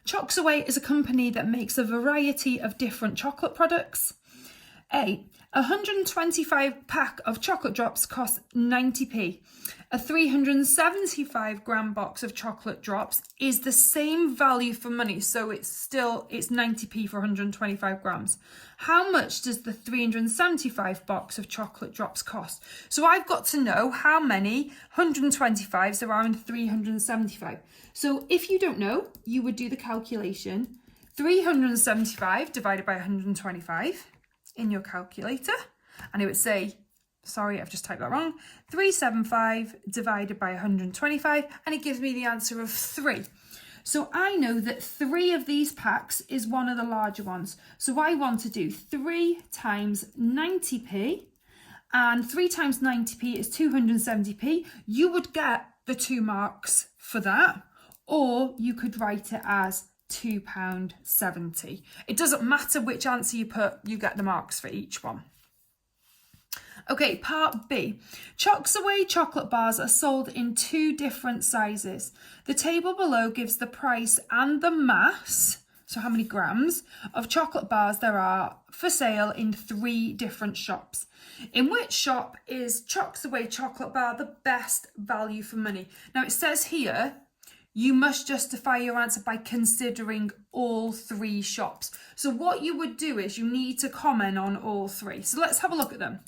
Chocks Away is a company that makes a variety of different chocolate products. A 125 pack of chocolate drops costs 90p. A 375 gram box of chocolate drops is the same value for money, so it's 90p for 125 grams. How much does the 375 box of chocolate drops cost? So I've got to know how many 125s there are in 375. So if you don't know, you would do the calculation 375 divided by 125 in your calculator, and it would say, sorry, I've just typed that wrong, 375 divided by 125, and it gives me the answer of 3. So I know that 3 of these packs is one of the larger ones. So I want to do 3 times 90p, and 3 times 90p is 270p. You would get the 2 marks for that, or you could write it as £2.70. It doesn't matter which answer you put, you get the marks for each one. Okay, part B. Chocks Away chocolate bars are sold in 2 different sizes. The table below gives the price and the mass, so how many grams, of chocolate bars there are for sale in 3 different shops. In which shop is Chocks Away chocolate bar the best value for money? Now it says here, you must justify your answer by considering all 3 shops. So what you would do is you need to comment on all 3. So let's have a look at them.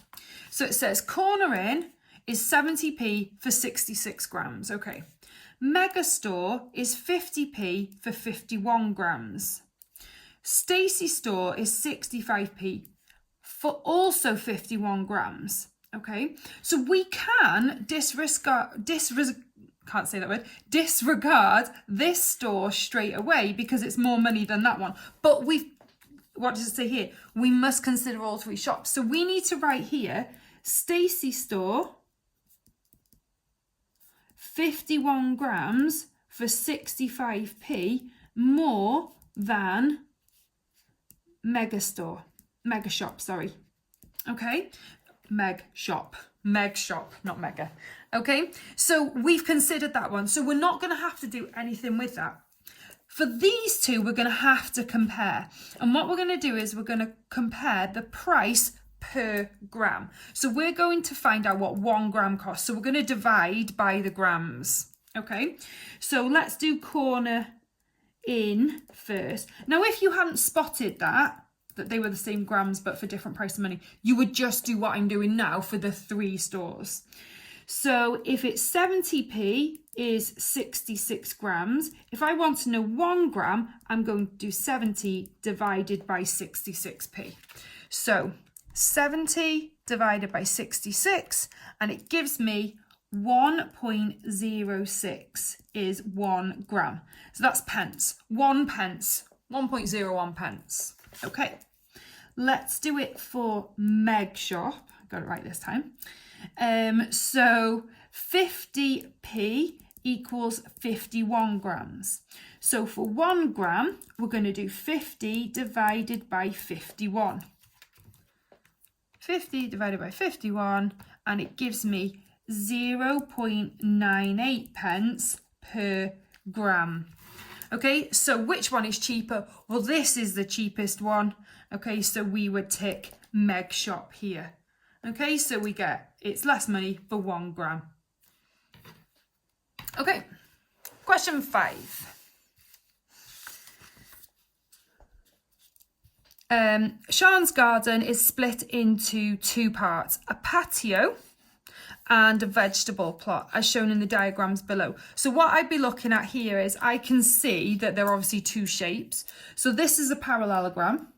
So it says Corner Inn is 70p for 66 grams. Okay. Mega Store is 50p for 51 grams. Stacey Store is 65p for also 51 grams. Okay. So we can disregard this store straight away because it's more money than that one. But what does it say here? We must consider all 3 shops. So we need to write here, Stacey Store, 51 grams for 65p more than Mega Shop, sorry. Okay, Meg Shop, not Mega. Okay, so we've considered that one. So we're not going to have to do anything with that. For these 2, we're going to have to compare. And what we're going to do is we're going to compare the price per gram. So we're going to find out what 1 gram costs. So we're going to divide by the grams. Okay, so let's do Corner Inn first. Now, if you hadn't spotted that they were the same grams but for different price of money, you would just do what I'm doing now for the 3 stores. So if it's 70p is 66 grams. If I want to know 1 gram, I'm going to do 70 divided by 66p. So 70 divided by 66, and it gives me 1.06 is 1 gram. So that's pence, 1 pence, 1.01 pence. Okay, let's do it for Meg Shop. Got it right this time. So 50p equals 51 grams. So for 1 gram, we're going to do 50 divided by 51. 50 divided by 51, and it gives me 0.98 pence per gram. Okay, so which one is cheaper? Well, this is the cheapest one. Okay, so we would tick Meg Shop here. Okay, so we get, it's less money for 1 gram. Okay, question 5. Sian's garden is split into 2 parts, a patio and a vegetable plot as shown in the diagrams below. So what I'd be looking at here is I can see that there are obviously 2 shapes. So this is a parallelogram.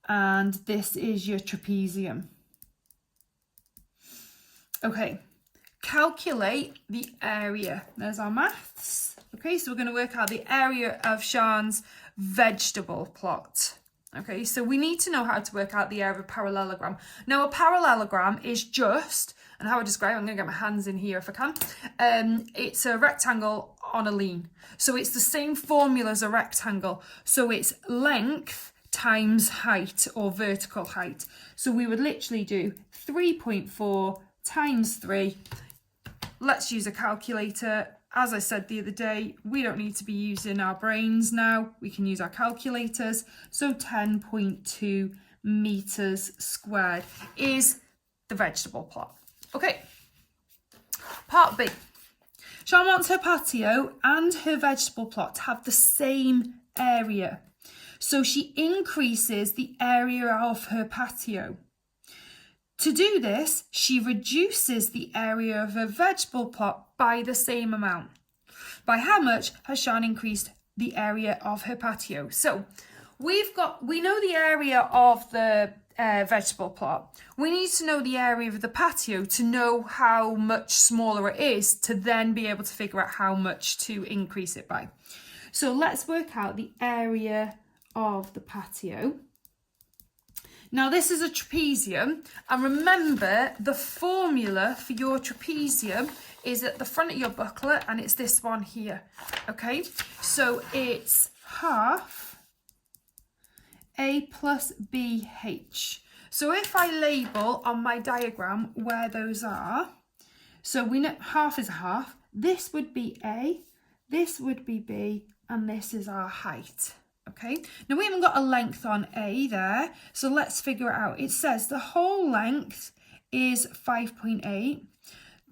And this is your trapezium. Okay, calculate the area. There's our maths. Okay, so we're going to work out the area of Sian's vegetable plot. Okay, so we need to know how to work out the area of a parallelogram. Now, a parallelogram is just, and how I describe it, I'm going to get my hands in here if I can. It's a rectangle on a lean. So it's the same formula as a rectangle. So it's length times height or vertical height. So we would literally do 3.4 times 3 let's use a calculator. As I said the other day, we don't need to be using our brains now. We can use our calculators. So 10.2 meters squared is the vegetable plot. Okay, part B. Sian wants her patio and her vegetable plot to have the same area. So she increases the area of her patio. To do this, she reduces the area of her vegetable plot by the same amount. By how much has Sian increased the area of her patio? So we know the area of the vegetable plot. We need to know the area of the patio to know how much smaller it is to then be able to figure out how much to increase it by. So let's work out the area of the patio. Now this is a trapezium, and remember the formula for your trapezium is at the front of your booklet, and it's this one here. Okay, so it's half A plus BH. So if I label on my diagram where those are, so we know half is a half, this would be A, this would be B, and this is our height. Okay, now we haven't got a length on A there, so let's figure it out. It says the whole length is 5.8.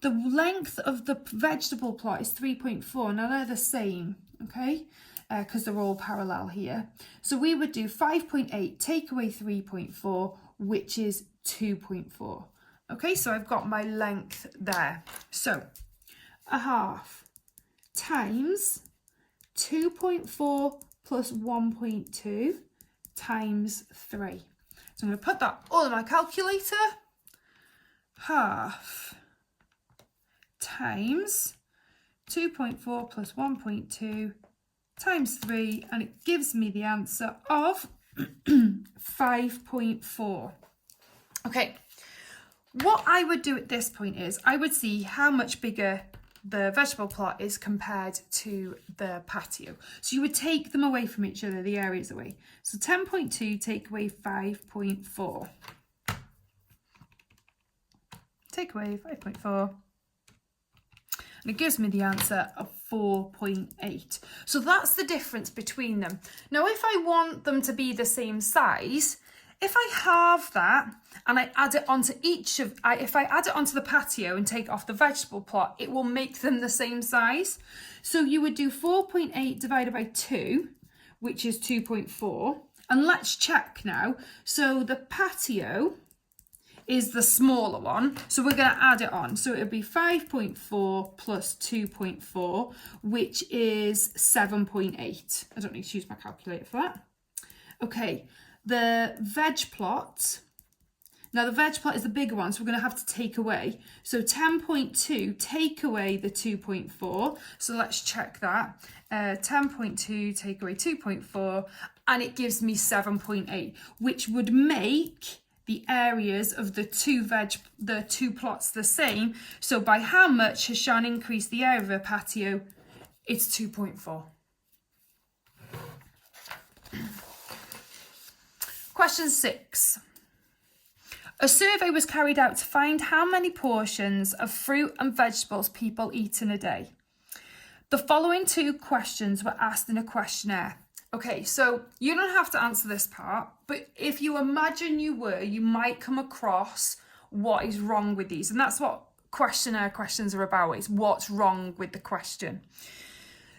The length of the vegetable plot is 3.4. Now they're the same, okay, because they're all parallel here. So we would do 5.8, take away 3.4, which is 2.4. Okay, so I've got my length there. So a half times 2.4 plus 1.2 times 3. So I'm going to put that all in my calculator. Half times 2.4 plus 1.2 times 3, and it gives me the answer of 5.4. Okay, what I would do at this point is I would see how much bigger the vegetable plot is compared to the patio. So you would take them away from each other, the areas away. So 10.2 take away 5.4. Take away 5.4. And it gives me the answer of 4.8. So that's the difference between them. Now, if I want them to be the same size, if I halve that and I add it onto if I add it onto the patio and take off the vegetable plot, it will make them the same size. So you would do 4.8 divided by 2, which is 2.4. And let's check now. So the patio is the smaller one, so we're going to add it on. So it would be 5.4 plus 2.4, which is 7.8. I don't need to use my calculator for that. Okay, the veg plot. Now the veg plot is the bigger one, so we're going to have to take away. So 10.2, take away the 2.4. So let's check that. 10.2 take away 2.4, and it gives me 7.8, which would make the areas of the two plots the same. So by how much has Sian increased the area of her patio? It's 2.4. Question 6. A survey was carried out to find how many portions of fruit and vegetables people eat in a day. The following 2 questions were asked in a questionnaire. Okay, so you don't have to answer this part, but if you imagine you were, you might come across what is wrong with these. And that's what questionnaire questions are about, is what's wrong with the question.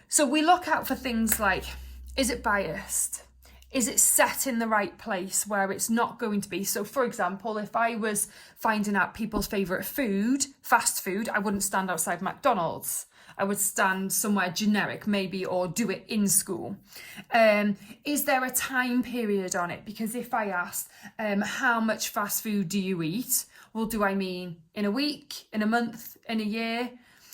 So we look out for things like, is it biased? Is it set in the right place where it's not going to be? So for example, if I was finding out people's favourite food, fast food, I wouldn't stand outside McDonald's. I would stand somewhere generic maybe, or do it in school. Is there a time period on it? Because if I asked, how much fast food do you eat? Well, do I mean in a week, in a month, in a year?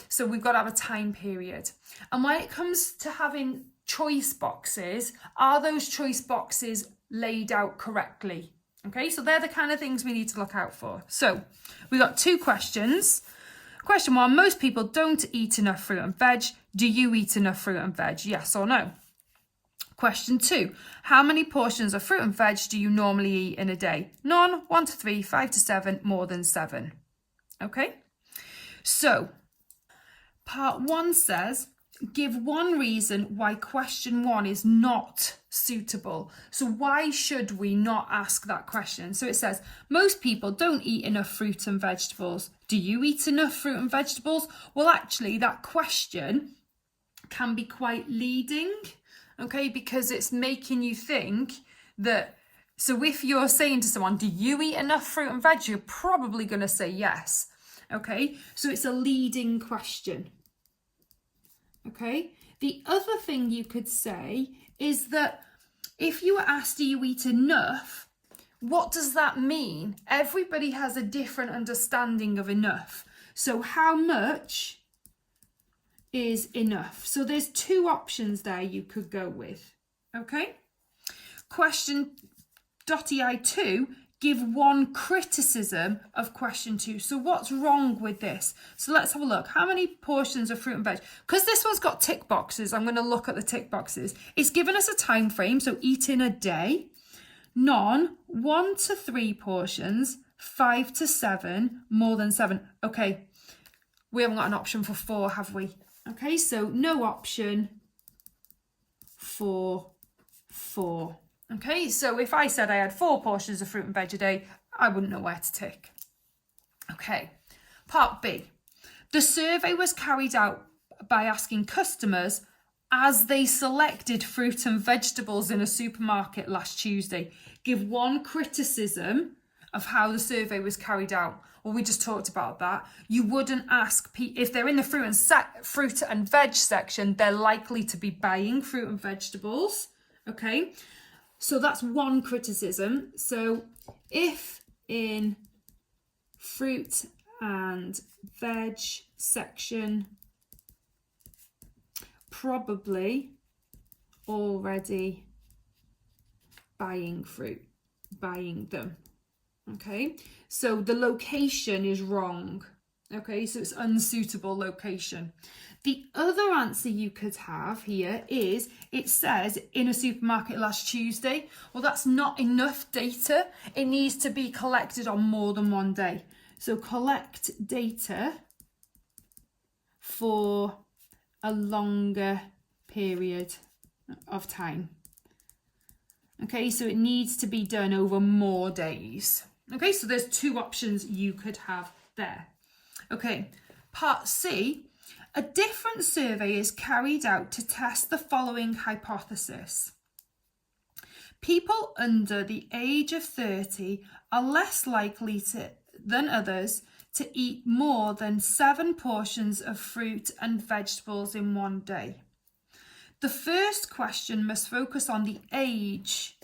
So we've got to have a time period. And when it comes to having choice boxes, are those choice boxes laid out correctly? Okay, so they're the kind of things we need to look out for. So we've got 2 questions. Question 1, most people don't eat enough fruit and veg. Do you eat enough fruit and veg? Yes or no? Question 2, how many portions of fruit and veg do you normally eat in a day? None, 1 to 3, 5 to 7, more than 7. Okay, so Part 1 says, give one reason why question 1 is not suitable. So why should we not ask that question? So it says, most people don't eat enough fruit and vegetables. Do you eat enough fruit and vegetables? Well, actually, that question can be quite leading, okay, because it's making you think that, so if you're saying to someone, do you eat enough fruit and veg? You're probably going to say yes, okay? So it's a leading question. Okay, the other thing you could say is that if you were asked, do you eat enough? What does that mean? Everybody has a different understanding of enough. So how much is enough? So there's 2 options there you could go with. Okay, question .ei2, give one criticism of question 2. So what's wrong with this? So let's have a look. How many portions of fruit and veg? Because this one's got tick boxes, I'm going to look at the tick boxes. It's given us a time frame, so eat in a day. None, 1 to 3 portions, 5 to 7, more than 7. Okay, we haven't got an option for 4, have we? Okay, so no option for 4. Okay, so if I said I had 4 portions of fruit and veg a day, I wouldn't know where to tick. Okay, part B. The survey was carried out by asking customers as they selected fruit and vegetables in a supermarket last Tuesday. Give one criticism of how the survey was carried out. Well, we just talked about that. You wouldn't ask, if they're in the fruit and veg section, they're likely to be buying fruit and vegetables, okay? So that's one criticism. So if in fruit and veg section, probably already buying them. Okay, so the location is wrong. Okay, so it's unsuitable location. The other answer you could have here is, it says in a supermarket last Tuesday. Well, that's not enough data. It needs to be collected on more than one day. So collect data for a longer period of time. Okay, so it needs to be done over more days. Okay, so there's 2 options you could have there. Okay, part C. A different survey is carried out to test the following hypothesis. People under the age of 30 are less likely than others to eat more than 7 portions of fruit and vegetables in one day. The first question must focus on the age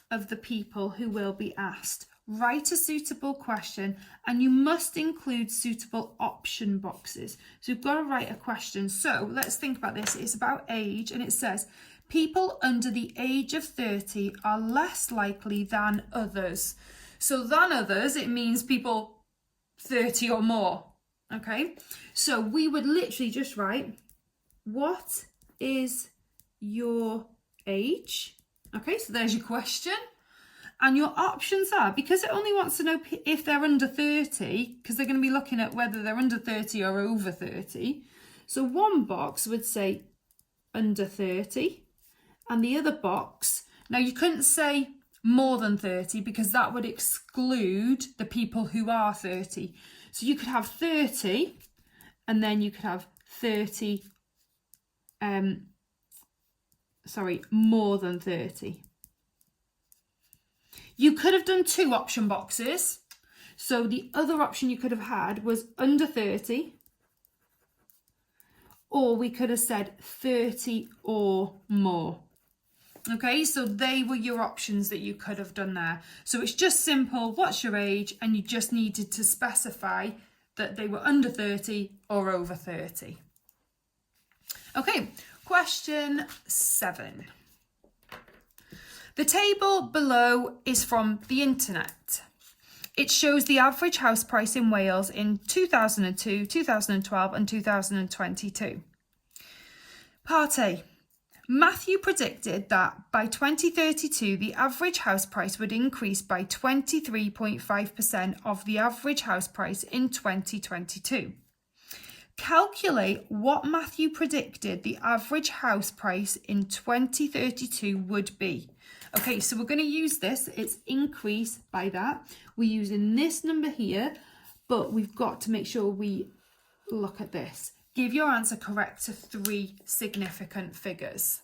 of the people who will be asked. Write a suitable question, and you must include suitable option boxes. So you've got to write a question. So let's think about this. It's about age, and it says people under the age of 30 are less likely than others. So than others, it means people 30 or more. Okay, so we would literally just write, what is your age? Okay, so there's your question. And your options are, because it only wants to know if they're under 30, because they're going to be looking at whether they're under 30 or over 30. So one box would say under 30, and the other box, now you couldn't say more than 30 because that would exclude the people who are 30. So you could have 30, and then you could have 30, more than 30. You could have done 2 option boxes. So the other option you could have had was under 30, or we could have said 30 or more. Okay, so they were your options that you could have done there. So it's just simple, what's your age? And you just needed to specify that they were under 30 or over 30. Okay, question 7. The table below is from the internet. It shows the average house price in Wales in 2002, 2012 and 2022. Part A. Matthew predicted that by 2032, the average house price would increase by 23.5% of the average house price in 2022. Calculate what Matthew predicted the average house price in 2032 would be. Okay, so we're going to use this. It's increase by that. We're using this number here, but we've got to make sure we look at this. Give your answer correct to 3 significant figures.